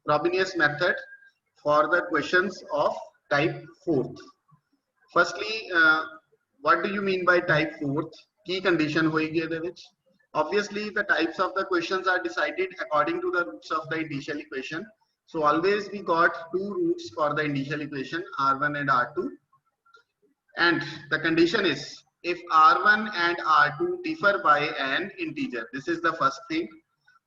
Frobenius method for the questions of type 4th. Firstly, what do you mean by type 4th? Key condition hoegi ede vich. Obviously, the types of the questions are decided according to the roots of the initial equation. So always we got two roots for the initial equation, R1 and R2. And the condition is if R1 and R2 differ by an integer. This is the first thing.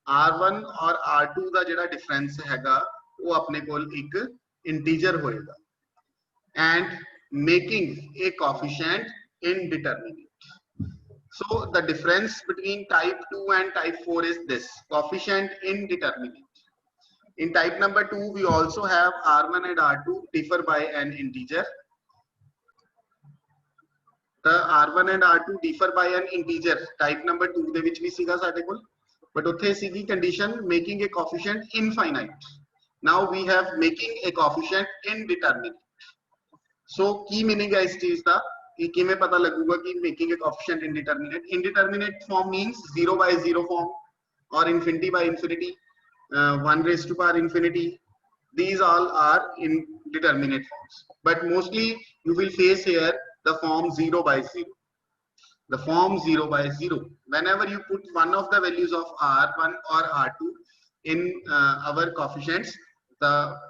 R1 और R2 का जेड़ा difference हैगा वो अपने कोल एक integer होएगा and making a coefficient indeterminate. So the difference between type 2 and type 4 is this coefficient indeterminate. In type number 2 we also have R1 and R2 differ by an integer. The R1 and R2 differ by an integer type number 2 ਦੇ ਵਿੱਚ ਵੀ ਸੀਗਾ ਸਾਡੇ ਕੋਲ but ਉੱਥੇ ਸੀਗੀ condition making a coefficient infinite. Now we have making a coefficient indeterminate. So key meaning है इस चीज का कि किमें पता लगूगा कि making a coefficient indeterminate. Indeterminate form means 0 by 0 form or infinity by infinity, 1 raised to power infinity. These all are indeterminate forms. But mostly you will face here the form 0 by 0. The form 0 by 0. Whenever you put one of the values of R1 or R2 in our coefficients,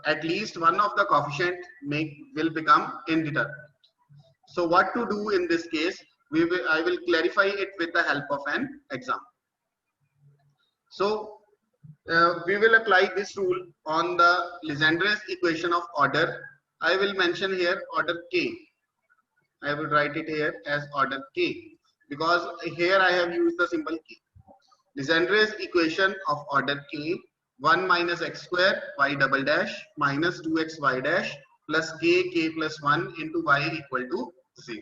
at least one of the coefficient will become indeterminate. So what to do in this case? I will clarify it with the help of an example. So we will apply this rule on the Legendre's equation of order. I will mention here order K. I will write it here as order K because here I have used the symbol K. Legendre's equation of order K, 1 minus x square y double dash minus 2x y dash plus k plus 1 into y equal to 0.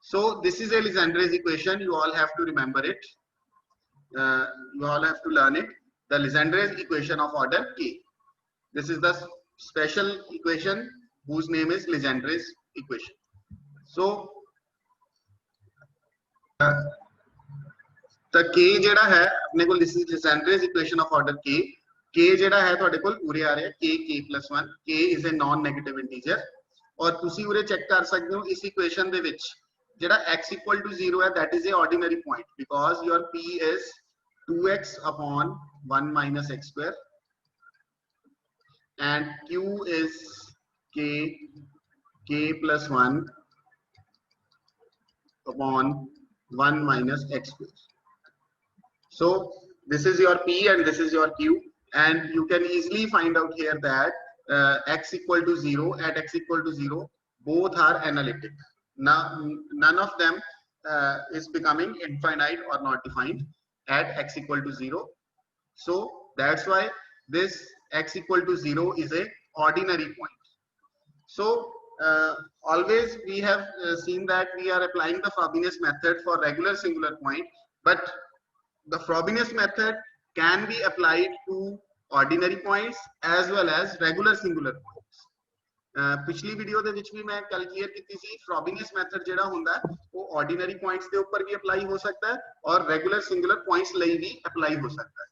So this is a Legendre's equation. You all have to remember it. You all have to learn it. The Legendre's equation of order K. This is the special equation whose name is Legendre's equation. So the K जेड़ा है अपने को this is Legendre's equation of order K. K जेड़ा है ਤੁਹਾਡੇ ਕੋਲ ਉਰੇ ਆ ਰਿਹਾ k plus 1. K is a non-negative integer. और ਤੁਸੀਂ ਉਰੇ check ਕਰ ਸਕਦੇ ਹੋ इस equation ਦੇ ਵਿੱਚ जेड़ा x equal to 0 है that is a ordinary point because your P is 2x upon 1 minus x square and Q is k plus 1 upon 1 minus x square. So this is your P and this is your Q, and you can easily find out here that x equal to 0 at x equal to 0 both are analytic. Now none of them is becoming infinite or not defined at x equal to 0. So that's why this x equal to 0 is a ordinary point. So always we have seen that we are applying the Frobenius method for regular singular point, but the Frobenius method can be applied to ordinary points as well as regular singular points. पिछली video ਦੇ ਵਿੱਚ ਵੀ ਮੈਂ कल clear ਕੀਤੀ ਸੀ Frobenius method ਜਿਹੜਾ ਹੁੰਦਾ ਉਹ ordinary points ਦੇ ਉੱਪਰ ਵੀ apply ਹੋ ਸਕਦਾ ਹੈ और regular singular points ਲਈ ਵੀ apply ਹੋ ਸਕਦਾ ਹੈ.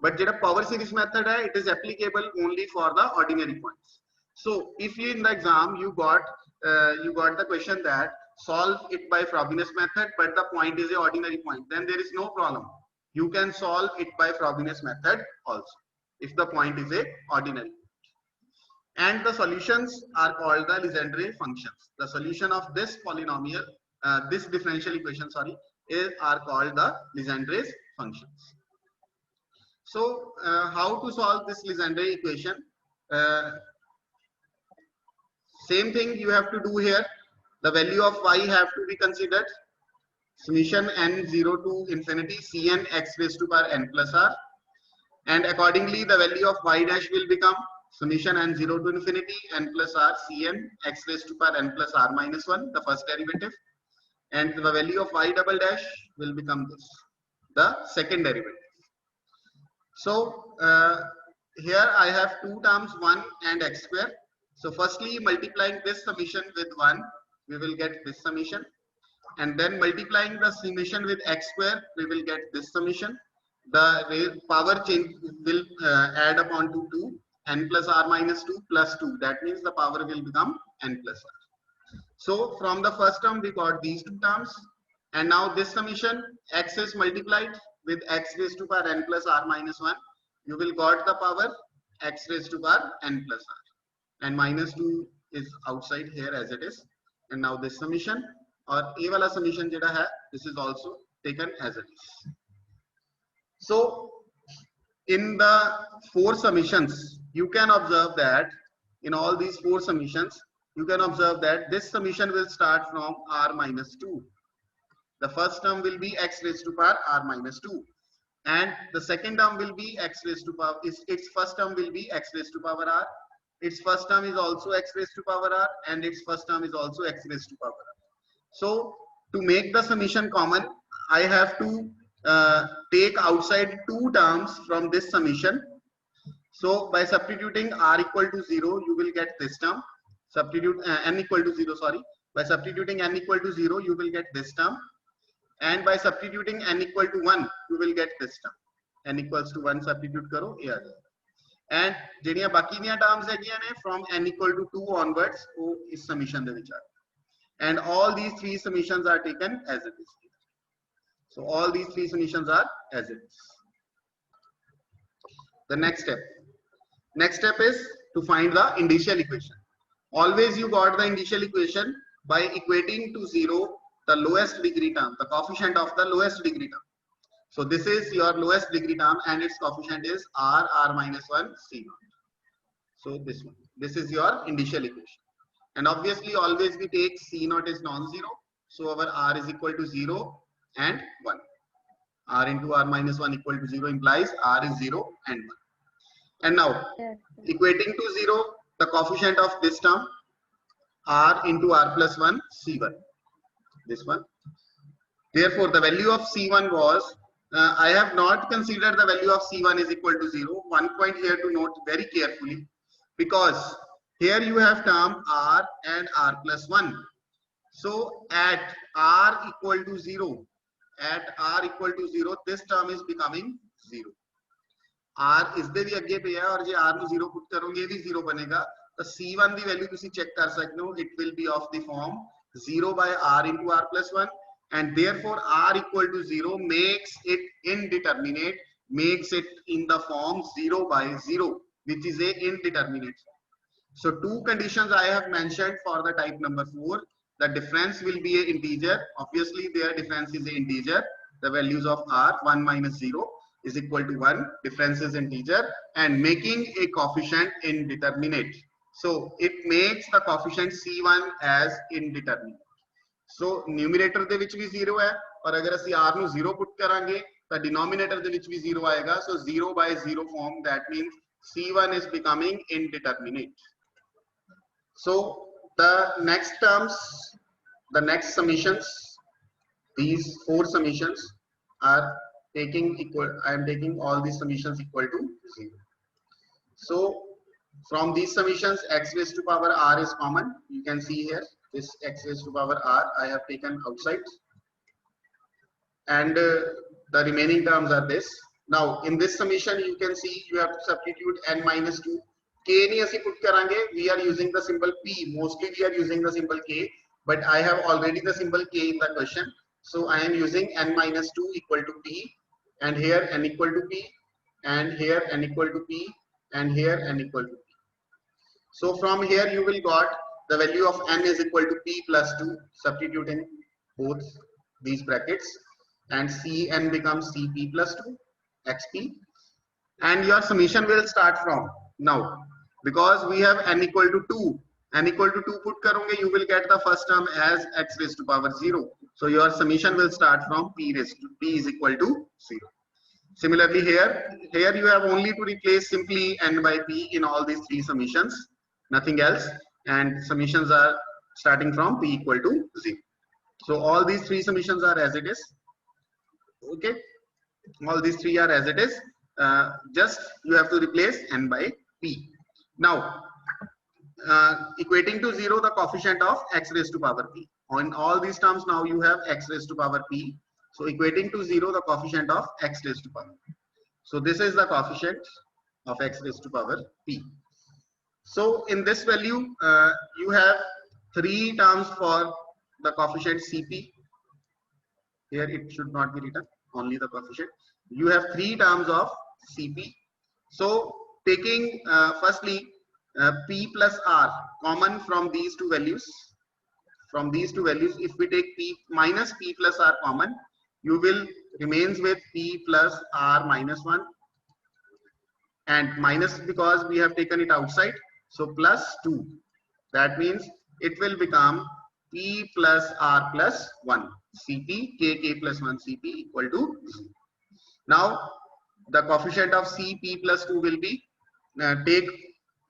But ਜਿਹੜਾ power series method है it is applicable only for the ordinary points. So if you in the exam you got the question that solve it by Frobenius method but the point is a ordinary point, then there is no problem. You can solve it by Frobenius method also if the point is a ordinary. And the solutions are called the Legendre functions. The solution of this polynomial, this differential equation, sorry, are called the Legendre's functions. So how to solve this Legendre equation? Same thing you have to do here. The value of y have to be considered. Summation n0 to infinity cn x raised to power n plus r, and accordingly the value of y dash will become summation n0 to infinity n plus r cn x raised to power n plus r minus 1, the first derivative, and the value of y double dash will become this, the second derivative. So here I have two terms 1 and x square. So firstly multiplying this summation with 1 we will get this summation, and then multiplying the summation with x square we will get this summation, the power change will add up onto 2, n plus r minus 2 plus 2. That means the power will become n plus r. So from the first term we got these two terms, and now this summation, x is multiplied with x raised to power n plus r minus 1. You will got the power x raised to power n plus r, and minus 2 is outside here as it is. And now this summation or a wala summation jeda hai, this is also taken as it is. So in the four summations, you can observe that in all these four summations, you can observe that this summation will start from r minus 2. The first term will be x raised to power r minus 2, and the second term will be x raised to power, its first term will be x raised to power r, its first term is also x raised to power r, and its first term is also x raised to power r. So to make the summation common, I have to take outside two terms from this summation. So by substituting r equal to 0, you will get this term. Substitute n equal to 0, sorry. By substituting n equal to 0, you will get this term. And by substituting n equal to 1, you will get this term. N equals to 1 substitute karo, ye aa jayega. And ਜਿਹੜੀਆਂ ਬਾਕੀ ਦੀਆਂ terms ਹੈਗੀਆਂ ਨੇ from n equal to 2 onwards, ਉਹ ਇਸ summation ਦੇ ਵਿੱਚ ਆ. And all these three summations are taken as it is. So all these three summations are as it is. The next step is to find the initial equation. Always you got the initial equation by equating to 0 the lowest degree term, the coefficient of the lowest degree term. So this is your lowest degree term and its coefficient is r minus 1 c naught. So this one, this is your initial equation. And obviously always we take c naught is non-zero. So our r is equal to 0 and 1. R into r minus 1 equal to 0 implies r is 0 and 1. And now equating to 0 the coefficient of this term, r into r plus 1 c1, this one. Therefore the value of c1 was, I have not considered the value of c1 is equal to 0. One point here to note very carefully, because here you have term r and r plus 1. So at r equal to 0, this term is becoming 0. r is ਦੇ ਵੀ ਅੱਗੇ ਪਿਆ ਔਰ ਜੇ r ਨੂੰ 0 ਪੁੱਟ ਕਰੋਗੇ ਇਹ ਵੀ 0 ਬਣੇਗਾ ਤਾਂ c1 ਦੀ ਵੈਲਿਊ ਤੁਸੀਂ ਚੈੱਕ ਕਰ ਸਕਦੇ ਹੋ, it will be of the form 0 by r into r plus 1, and therefore r equal to 0 makes it indeterminate, makes it in the form 0 by 0, which is a indeterminate. So two conditions I have mentioned for the type number 4. The difference will be an integer. Obviously their difference is an integer. The values of r 1 minus 0 is equal to 1. Difference is integer, and making a coefficient indeterminate. So it makes the coefficient c1 as indeterminate. So numerator ਦੇ ਵਿੱਚ ਵੀ 0 ਹੈ ਔਰ ਅਗਰ ਅਸੀਂ r ਨੂੰ 0 ਪੁੱਟ ਕਰਾਂਗੇ ਤਾਂ denominator ਦੇ ਵਿੱਚ ਵੀ 0 ਆਏਗਾ. So 0 by 0 form, that means c1 is becoming indeterminate. So the next terms, the next summations, these four summations are taking equal, I am taking all these summations equal to 0. So from these summations x raised to power r is common. You can see here this x raised to power r I have taken outside, and the remaining terms are this. Now in this summation you can see you have to substitute n minus 2. K nahi asi put karange, we are using the symbol p. Mostly we are using the symbol k, but I have already the symbol k in the question. So I am using n minus 2 equal to p, and here n equal to p, and here n equal to p, and here n equal to p. So from here you will got the value of n is equal to p plus 2, substituting both these brackets, and cn becomes cp plus 2 xp, and your summation will start from now, because we have n equal to 2. n equal to 2 put karonge, you will get the first term as x raised to power 0. So your summation will start from p is equal to 0. Similarly here you have only to replace simply n by p in all these three summations, nothing else, and summations are starting from p equal to 0. So all these three summations are as it is. Okay, all these three are as it is. Just you have to replace n by p. Now equating to 0 the coefficient of x raised to power p. On all these terms now you have x raised to power p. So equating to 0 the coefficient of x raised to power. So this is the coefficient of x raised to power p. So in this value, you have 3 terms for the coefficient Cp. Here it should not be written, only the coefficient. You have 3 terms of Cp. So taking firstly p plus r common from these two values. From these two values, if we take p minus p plus r common, you will remains with p plus r minus 1, and minus because we have taken it outside, so plus 2. That means it will become p plus r plus 1, Cp k plus 1 Cp equal to 0. Now the coefficient of Cp plus 2 will be, take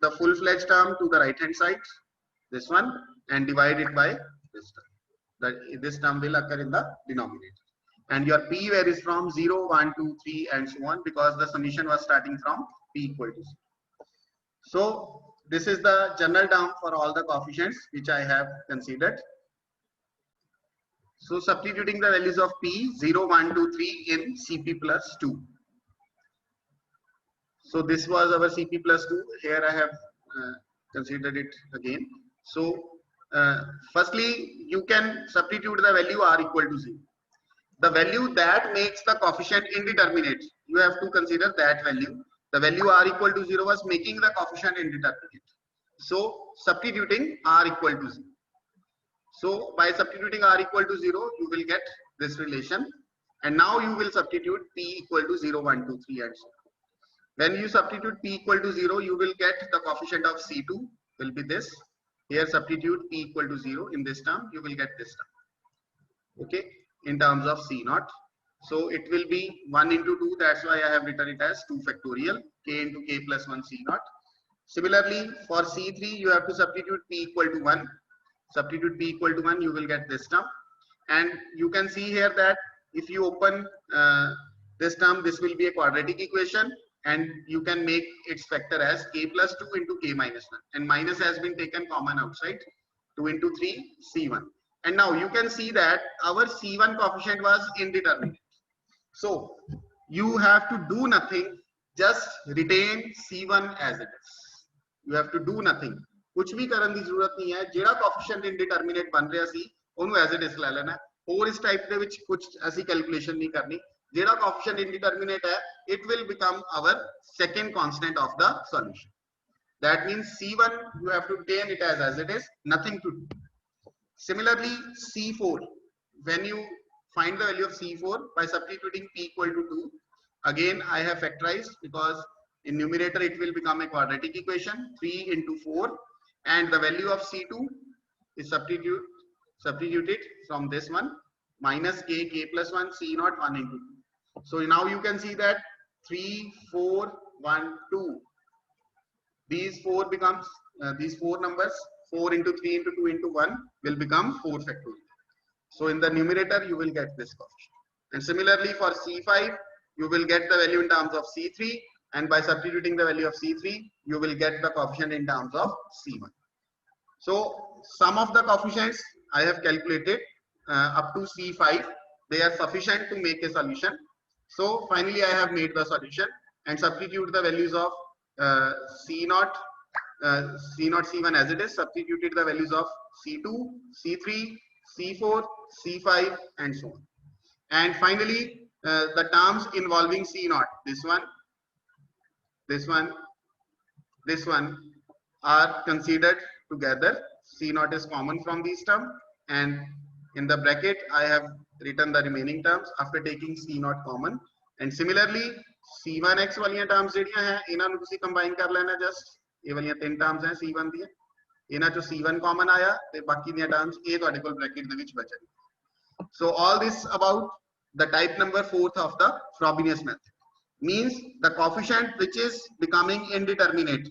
the full-fledged term to the right hand side, this one, and divide it by this term. This term will occur in the denominator. And your p varies from 0, 1, 2, 3 and so on, because the summation was starting from p equal to 0. So this is the general term for all the coefficients which I have considered. So substituting the values of p 0, 1, 2, 3 in Cp plus 2. So this was our Cp plus 2. Here I have considered it again. So firstly, you can substitute the value r equal to 0. The value that makes the coefficient indeterminate, you have to consider that value. The value r equal to 0 was making the coefficient indeterminate. So substituting r equal to 0. So by substituting r equal to 0, you will get this relation. And now you will substitute p equal to 0, 1, 2, 3 and so on. When you substitute p equal to 0, you will get the coefficient of C2 will be this. Here substitute p equal to 0 in this term, you will get this term. Okay, in terms of C0. So it will be 1 into 2, that's why I have written it as 2 factorial, k into k plus 1 C0. Similarly, for C3, you have to substitute p equal to 1. Substitute p equal to 1, you will get this term. And you can see here that if you open this term, this will be a quadratic equation, and you can make its factor as k plus 2 into k minus 1. And minus has been taken common outside, 2 into 3, C1. And now you can see that our C1 coefficient was indeterminate. So you have to do nothing, just retain C1 as it is. You have to do nothing. कुछ भी करने की जरूरत नहीं है. जेड़ा coefficient indeterminate बन रहा सी, उन्हें as it is ले लेना. और इस type के विच कुछ ऐसी calculation नहीं करनी. जेड़ा coefficient indeterminate है, it will become our second constant of the solution. That means C1 you have to retain it as it is, nothing to do. Similarly, C4, when you find the value of C4 by substituting p equal to 2, again I have factorized because in numerator it will become a quadratic equation, 3 into 4, and the value of C2 is substituted from this one, minus k plus 1 C0 1 into 2. So now you can see that 3, 4, 1, 2. These 4 becomes, these 4 numbers, 4 into 3 into 2 into 1 will become 4 factorial. So in the numerator, you will get this coefficient. And similarly for C5, you will get the value in terms of C3. And by substituting the value of C3, you will get the coefficient in terms of C1. So sum of the coefficients I have calculated up to C5. They are sufficient to make a solution. So finally, I have made the solution and substitute the values of C0, C1 as it is, substituted the values of C2, C3, C4, C5 and so on. And finally, the terms involving C0, this one, this one, this one are considered together. C0 is common from these terms, and in the bracket I have written the remaining terms after taking C0 common. And similarly, C1x वालियां terms जेडियां हैं, इन्हां नूं तुसीं combine कर लेना just. ये वालियां 3 terms हैं C1 दी. इन्हां चों C1 common आया ते बाकी दी terms ए तुहाडे कोल bracket दे विच बचन. So all this about the type number 4th of the Frobenius method. Means the coefficient which is becoming indeterminate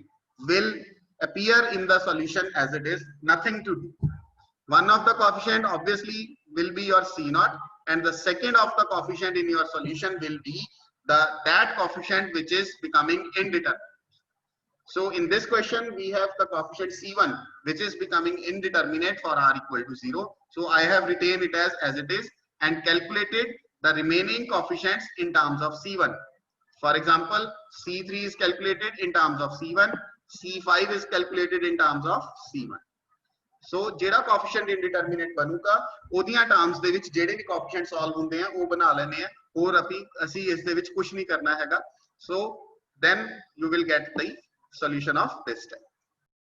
will appear in the solution as it is, nothing to do. One of the coefficient obviously will be your C0, and the second of the coefficient in your solution will be that coefficient which is becoming indeterminate. So in this question we have the coefficient C1 which is becoming indeterminate for r equal to 0. So I have retained it as it is and calculated the remaining coefficients in terms of C1. For example, C3 is calculated in terms of C1, C5 is calculated in terms of C1. So ਜਿਹੜਾ coefficient indeterminate ਬਣੂਗਾ ਉਹਦੀਆਂ terms ਦੇ ਵਿੱਚ ਜਿਹੜੇ ਵੀ coefficient solve ਹੁੰਦੇ ਆ ਉਹ ਬਣਾ ਲੈਣੇ ਆ ਹੋਰ ਅਸੀਂ ਇਸ ਦੇ ਵਿੱਚ ਕੁਝ ਨਹੀਂ ਕਰਨਾ ਹੈਗਾ. So then you will get the solution of this type.